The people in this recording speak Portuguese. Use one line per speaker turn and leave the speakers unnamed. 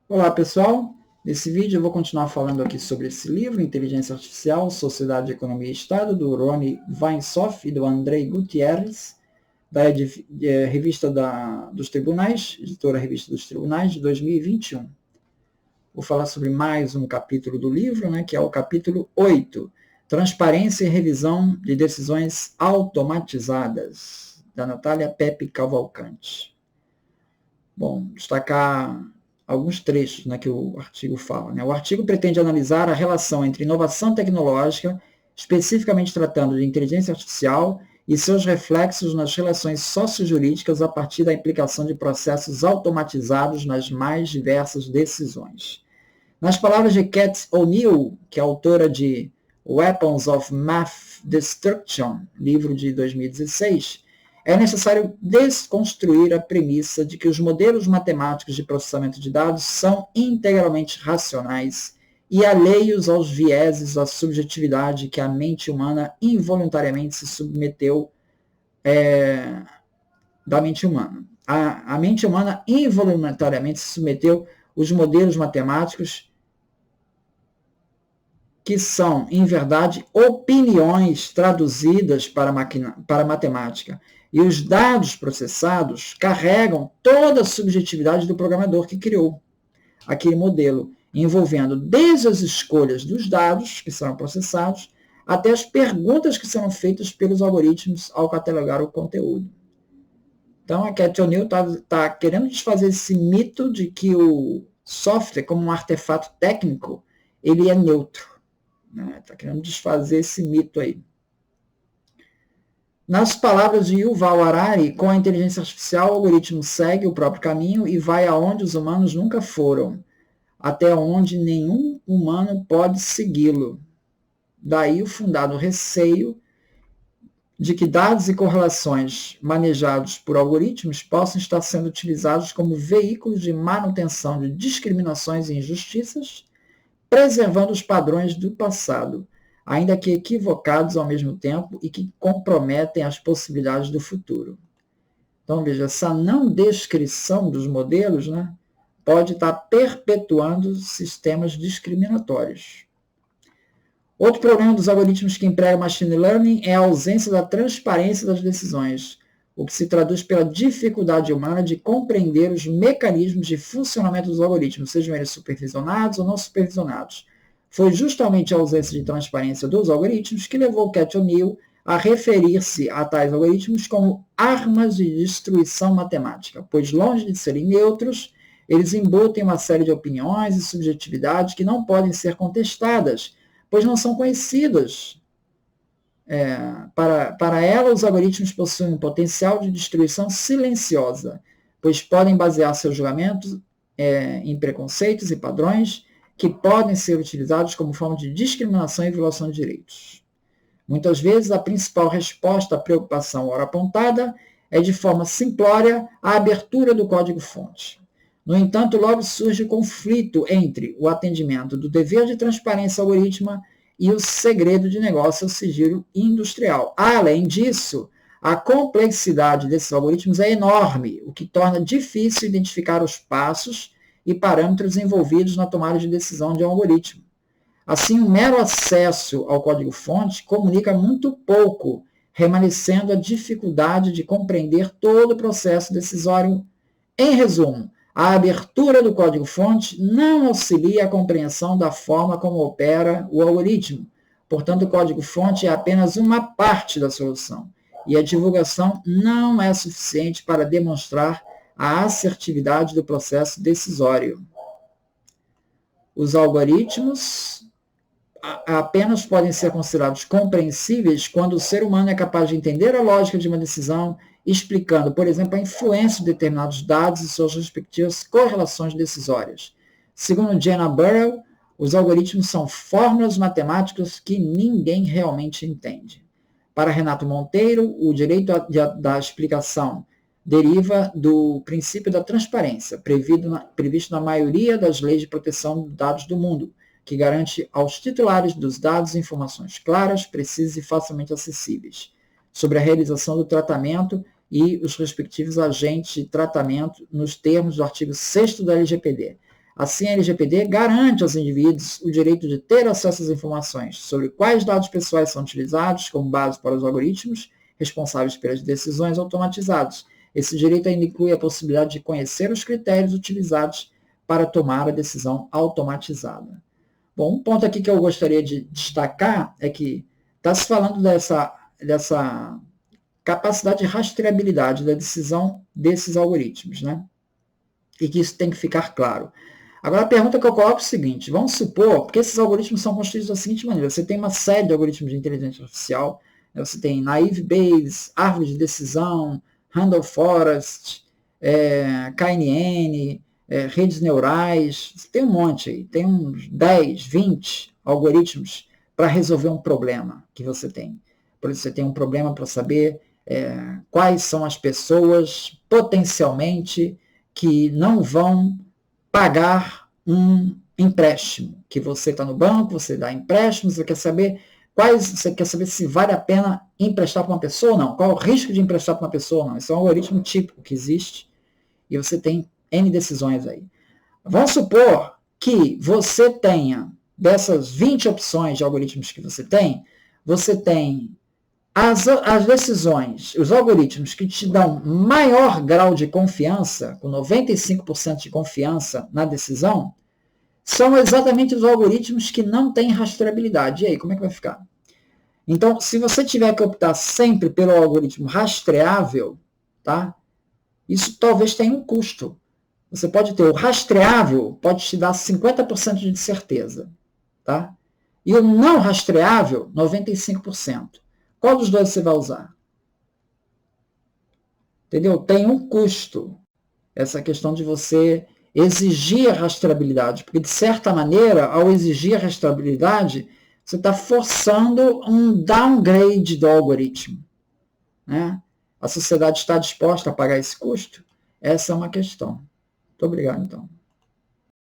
Olá pessoal, nesse vídeo eu vou continuar falando aqui sobre esse livro, Inteligência Artificial, Sociedade, Economia e Estado, do Roni Weissoff e do Andrei Gutierrez, da Revista dos Tribunais, editora Revista dos Tribunais, de 2021. Vou falar sobre mais um capítulo do livro, que é o capítulo 8, Transparência e Revisão de Decisões Automatizadas, da Natália Pepe Cavalcante. Bom, destacar alguns trechos que o artigo fala. O artigo pretende analisar a relação entre inovação tecnológica, especificamente tratando de inteligência artificial, e seus reflexos nas relações sociojurídicas a partir da implicação de processos automatizados nas mais diversas decisões. Nas palavras de Cat O'Neill, que é autora de Weapons of Math Destruction, livro de 2016, é necessário desconstruir a premissa de que os modelos matemáticos de processamento de dados são integralmente racionais e alheios aos vieses da subjetividade que a mente humana involuntariamente se submeteu da mente humana. A mente humana involuntariamente se submeteu os modelos matemáticos que são, em verdade, opiniões traduzidas para matemática. E os dados processados carregam toda a subjetividade do programador que criou aquele modelo, envolvendo desde as escolhas dos dados que serão processados até as perguntas que serão feitas pelos algoritmos ao catalogar o conteúdo. Então, a Cat O'Neill está querendo desfazer esse mito de que o software, como um artefato técnico, ele é neutro. Está querendo desfazer esse mito aí. Nas palavras de Yuval Harari, com a inteligência artificial, o algoritmo segue o próprio caminho e vai aonde os humanos nunca foram, até onde nenhum humano pode segui-lo. Daí o fundado receio de que dados e correlações manejados por algoritmos possam estar sendo utilizados como veículos de manutenção de discriminações e injustiças, preservando os padrões do passado, ainda que equivocados ao mesmo tempo e que comprometem as possibilidades do futuro. Então, veja, essa não descrição dos modelos pode estar perpetuando sistemas discriminatórios. Outro problema dos algoritmos que empregam machine learning é a ausência da transparência das decisões, o que se traduz pela dificuldade humana de compreender os mecanismos de funcionamento dos algoritmos, sejam eles supervisionados ou não supervisionados. Foi justamente a ausência de transparência dos algoritmos que levou Cat O'Neill a referir-se a tais algoritmos como armas de destruição matemática, pois longe de serem neutros, eles embutem uma série de opiniões e subjetividades que não podem ser contestadas, pois não são conhecidas. Para ela, os algoritmos possuem um potencial de destruição silenciosa, pois podem basear seus julgamentos em preconceitos e padrões que podem ser utilizados como forma de discriminação e violação de direitos. Muitas vezes, a principal resposta à preocupação ora apontada é, de forma simplória, a abertura do código-fonte. No entanto, logo surge o conflito entre o atendimento do dever de transparência ao algoritmo e o segredo de negócio, o sigilo industrial. Além disso, a complexidade desses algoritmos é enorme, o que torna difícil identificar os passos e parâmetros envolvidos na tomada de decisão de um algoritmo. Assim, o mero acesso ao código-fonte comunica muito pouco, remanescendo a dificuldade de compreender todo o processo decisório. Em resumo, a abertura do código-fonte não auxilia a compreensão da forma como opera o algoritmo. Portanto, o código-fonte é apenas uma parte da solução, e a divulgação não é suficiente para demonstrar a assertividade do processo decisório. Os algoritmos apenas podem ser considerados compreensíveis quando o ser humano é capaz de entender a lógica de uma decisão, explicando, por exemplo, a influência de determinados dados e suas respectivas correlações decisórias. Segundo Jenna Burrell, os algoritmos são fórmulas matemáticas que ninguém realmente entende. Para Renato Monteiro, o direito da explicação deriva do princípio da transparência, previsto na maioria das leis de proteção de dados do mundo, que garante aos titulares dos dados informações claras, precisas e facilmente acessíveis sobre a realização do tratamento e os respectivos agentes de tratamento nos termos do artigo 6º da LGPD. Assim, a LGPD garante aos indivíduos o direito de ter acesso às informações sobre quais dados pessoais são utilizados como base para os algoritmos responsáveis pelas decisões automatizadas. Esse direito ainda inclui a possibilidade de conhecer os critérios utilizados para tomar a decisão automatizada. Bom, um ponto aqui que eu gostaria de destacar é que está se falando dessa capacidade de rastreabilidade da decisão desses algoritmos, né? E que isso tem que ficar claro. Agora, a pergunta que eu coloco é o seguinte, vamos supor, porque esses algoritmos são construídos da seguinte maneira, você tem uma série de algoritmos de inteligência artificial, né? Você tem Naive Bayes, árvore de decisão, Randall Forest, KNN, redes neurais, tem um monte aí, tem uns 10, 20 algoritmos para resolver um problema que você tem. Por isso você tem um problema para saber quais são as pessoas potencialmente que não vão pagar um empréstimo, que você está no banco, você dá empréstimo, você quer saber se vale a pena emprestar para uma pessoa ou não, qual é o risco de emprestar para uma pessoa ou não. Esse é um algoritmo típico que existe e você tem N decisões aí. Vamos supor que você tenha, dessas 20 opções de algoritmos que você tem as decisões, os algoritmos que te dão maior grau de confiança, com 95% de confiança na decisão, são exatamente os algoritmos que não têm rastreabilidade. E aí, como é que vai ficar? Então, se você tiver que optar sempre pelo algoritmo rastreável, tá? Isso talvez tenha um custo. Você pode ter o rastreável, pode te dar 50% de certeza, tá? E o não rastreável, 95%. Qual dos dois você vai usar? Entendeu? Tem um custo essa questão de você exigir a rastreabilidade, porque de certa maneira, ao exigir a rastreabilidade, você está forçando um downgrade do algoritmo, né? A sociedade está disposta a pagar esse custo? Essa é uma questão. Muito obrigado, então.